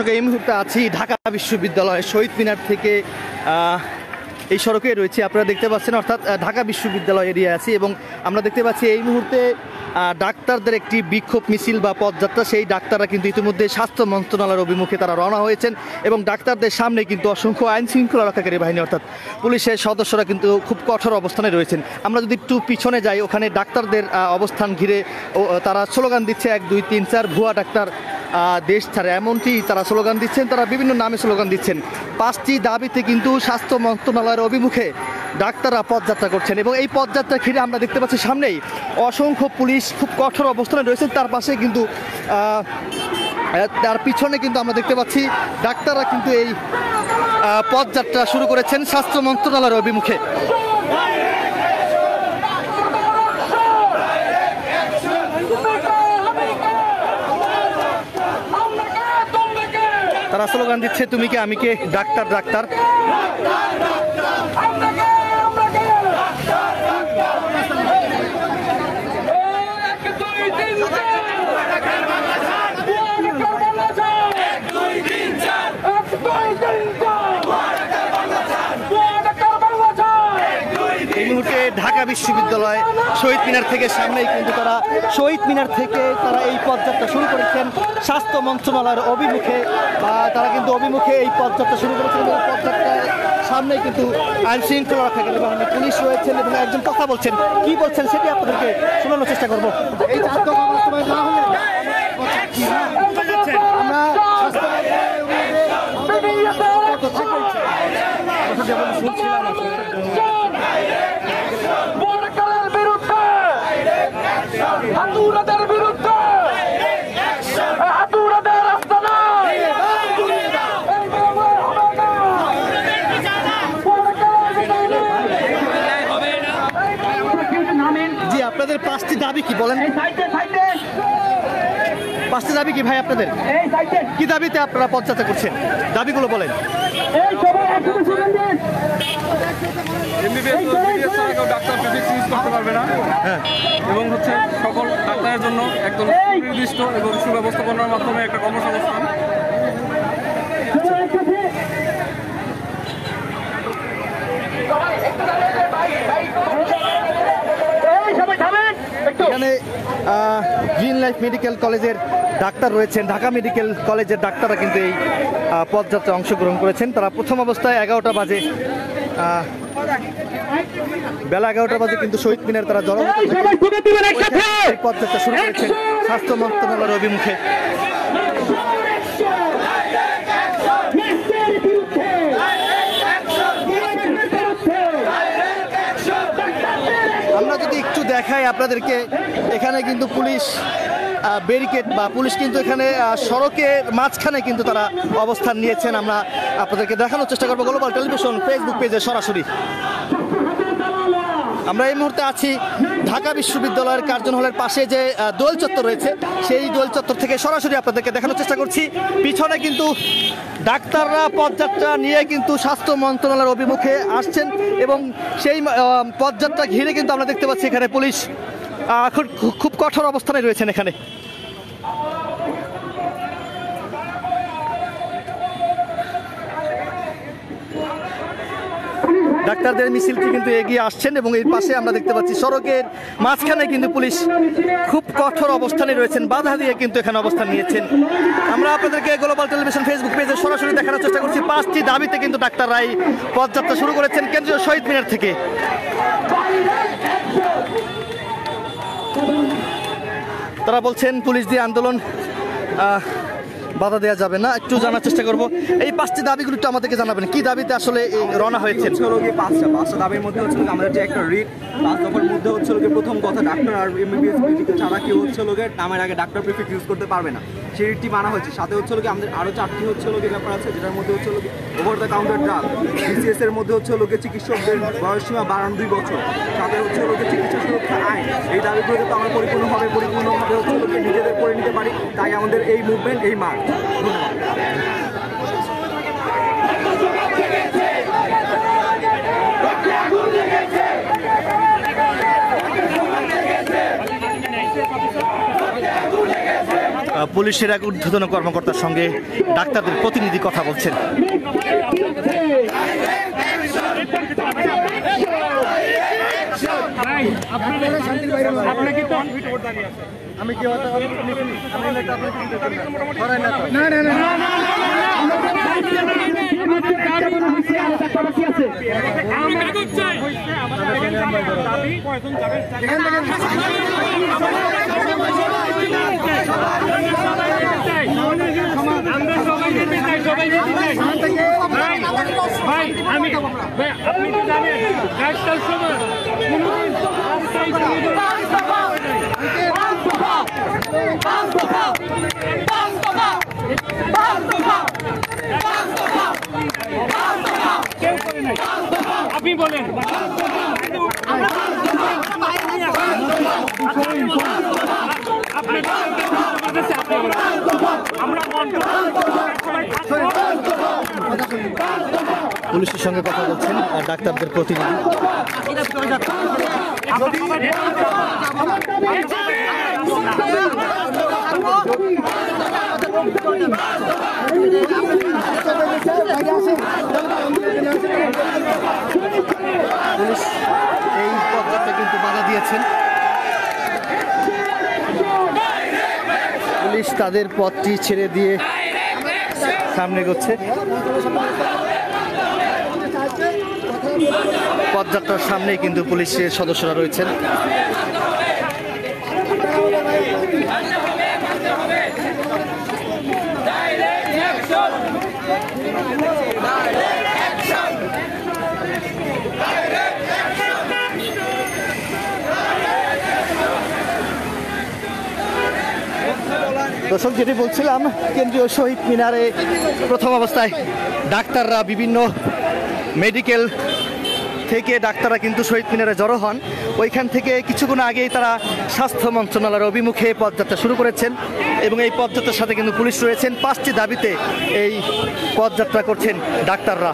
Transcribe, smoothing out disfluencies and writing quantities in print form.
দর্শক এই মুহূর্তে আছি ঢাকা বিশ্ববিদ্যালয় শহীদ মিনার থেকে এই সড়কে রয়েছে, আপনারা দেখতে পাচ্ছেন, অর্থাৎ ঢাকা বিশ্ববিদ্যালয় এরিয়া আছি এবং আমরা দেখতে পাচ্ছি এই মুহূর্তে ডাক্তারদের একটি বিক্ষোভ মিছিল বা পদযাত্রা। সেই ডাক্তাররা কিন্তু ইতিমধ্যে স্বাস্থ্য মন্ত্রণালয়ের অভিমুখে তারা রওনা হয়েছেন এবং ডাক্তারদের সামনে কিন্তু অসংখ্য আইন শৃঙ্খলা রক্ষাকারী বাহিনী অর্থাৎ পুলিশের সদস্যরা কিন্তু খুব কঠোর অবস্থানে রয়েছেন। আমরা যদি একটু পিছনে যাই, ওখানে ডাক্তারদের অবস্থান ঘিরে তারা স্লোগান দিচ্ছে 1 2 3 4 ভুয়া ডাক্তার দেশ ছাড়ে, এমনটি তারা স্লোগান দিচ্ছেন। তারা বিভিন্ন নামে স্লোগান দিচ্ছেন। 5টি দাবিতে কিন্তু স্বাস্থ্য মন্ত্রণালয়ের অভিমুখে ডাক্তাররা পদযাত্রা করছেন এবং এই পদযাত্রা ঘিরে আমরা দেখতে পাচ্ছি সামনেই অসংখ্য পুলিশ খুব কঠোর অবস্থানে রয়েছেন। তার পাশে কিন্তু তার পিছনে কিন্তু আমরা দেখতে পাচ্ছি ডাক্তাররা কিন্তু এই পদযাত্রা শুরু করেছেন স্বাস্থ্য মন্ত্রণালয়ের অভিমুখে। তারা স্লোগান দিচ্ছে তুমি কে আমি কে, ডাক্তার ডাক্তার। এই মুহূর্তে ঢাকা বিশ্ববিদ্যালয় শহীদ মিনার থেকে সামনেই কিন্তু তারা শহীদ মিনার থেকে তারা এই পদযাত্রা শুরু করেছেন স্বাস্থ্য মন্ত্রণালয়ের অভিমুখে, তারা কিন্তু অভিমুখে এই পদযাত্রা শুরু করেছেন এবং পদযাত্রার সামনেই কিন্তু আইন শৃঙ্খলা রক্ষাকারী বাহিনী পুলিশ রয়েছেন এবং একজন কথা বলছেন, কি বলছেন সেটি আপনাদেরকে শোনানোর চেষ্টা করবো। এই জি, আপনাদের 5টি দাবি কি বলেন? 5টি দাবি কি ভাই আপনাদের? কি দাবিতে আপনারা পদযাত্রা করছেন? দাবিগুলো বলেন। ডাক্তার প্রিফিক্স ইউজ করতে পারবে না এবং হচ্ছে সকল ডাক্তারের জন্য একদম নির্দিষ্ট এবং সুব্যবস্থাপনার মাধ্যমে একটা কর্মসংস্থান। এখানে গ্রিন লাইফ মেডিকেল কলেজের ডাক্তার রয়েছেন, ঢাকা মেডিকেল কলেজের ডাক্তাররা কিন্তু এই পদযাত্রায় অংশগ্রহণ করেছেন। তারা প্রথম অবস্থায় 11টা বাজে বেলা 11টা বাজে কিন্তু শহীদ মিনার তারা জড়ো পদযাত্রা শুরু করেছেন স্বাস্থ্য মন্ত্রণালয়ের অভিমুখে। আমরা যদি একটু দেখাই আপনাদেরকে, এখানে কিন্তু পুলিশ ব্যারিকেড বা পুলিশ কিন্তু এখানে সড়কের মাঝখানে কিন্তু তারা অবস্থান নিয়েছেন। আমরা আপনাদেরকে দেখানোর চেষ্টা করবো গ্লোবাল টেলিভিশন ফেসবুক পেজে সরাসরি। আমরা এই মুহূর্তে আছি ঢাকা বিশ্ববিদ্যালয়ের কার্জন হলের পাশে যে দোল চত্বর রয়েছে, সেই দোল চত্বর থেকে সরাসরি আপনাদেরকে দেখানোর চেষ্টা করছি। পিছনে কিন্তু ডাক্তাররা পদযাত্রা নিয়ে কিন্তু স্বাস্থ্য মন্ত্রণালয়ের অভিমুখে আসছেন এবং সেই পদযাত্রা ঘিরে কিন্তু আমরা দেখতে পাচ্ছি এখানে পুলিশ খুব কঠোর অবস্থানে রয়েছেন। এখানে ডাক্তারদের মিছিলটি কিন্তু এগিয়ে আসছেন এবং এর পাশে আমরা দেখতে পাচ্ছি সড়কের মাঝখানে কিন্তু পুলিশ খুব কঠোর অবস্থানে রয়েছেন, বাধা দিয়ে কিন্তু এখানে অবস্থান নিয়েছেন। আমরা আপনাদেরকে গ্লোবাল টেলিভিশন ফেসবুক পেজে সরাসরি দেখানোর চেষ্টা করছি। 5টি দাবিতে কিন্তু ডাক্তাররাই পদযাত্রা শুরু করেছেন কেন্দ্রীয় শহীদ মিনার থেকে। তারা বলছেন পুলিশ দিয়ে আন্দোলন বাধা দেওয়া যাবে না। একটু জানার চেষ্টা করব এই 5টি দাবিগুলো একটু আমাদেরকে জানাবেন, কি দাবিতে আসলে রওনা হয়েছে? পাঁচটা দাবির মধ্যে হচ্ছে আমাদের যে একটা রিট 5 দফার মধ্যে হচ্ছে প্রথম কথা, ডাক্তার আর এমবিবিএস মেডিকেল ছাড়া কেউ হচ্ছে নামের আগে ডাক্তার প্রিফিক্স ইউজ করতে পারবে না, সেই রিটটি মানা হয়েছে। সাথে হচ্ছে আমাদের আরও 4টি হচ্ছে ব্যাপার আছে, যেটার মধ্যে হচ্ছে over the counter drug, BCS এর মধ্যে হচ্ছে চিকিৎসকদের বয়সসীমা 2 বছর, সাথে হচ্ছে চিকিৎসা সুরক্ষা আইন। এই দাবিগুলো তো আমরা পরিপূর্ণভাবে হচ্ছে নিজেদের করে নিতে পারি, তাই আমাদের এই মুভমেন্ট, এই মার্চ। পুলিশের এক ঊর্ধ্বতন কর্মকর্তার সঙ্গে ডাক্তারদের প্রতিনিধি কথা বলছেন। আমি কি হতে পারি? না না না আমি আপনি তো জানেন একটার সময় আপনি বলেন পুলিশের সঙ্গে কথা বলছেন ডাক্তারদের প্রতিনিধি। পুলিশ এই পথযাত্রা কিন্তু বাধা দিয়েছেন। পুলিশ তাদের পথটি ছেড়ে দিয়ে সামনে এগোচ্ছে। পথযাত্রার সামনেই কিন্তু পুলিশের সদস্যরা রয়েছেন। দর্শক, যেটি বলছিলাম, কেন্দ্রীয় শহীদ মিনারে প্রথম অবস্থায় ডাক্তাররা বিভিন্ন মেডিকেল থেকে ডাক্তাররা কিন্তু শহীদ মিনারে জড়ো হন। ওইখান থেকে কিছুক্ষণ আগেই তারা স্বাস্থ্য মন্ত্রণালয়ের অভিমুখে পদযাত্রা শুরু করেছেন এবং এই পদযাত্রার সাথে কিন্তু পুলিশ রয়েছেন। 5টি দাবিতে এই পদযাত্রা করছেন ডাক্তাররা।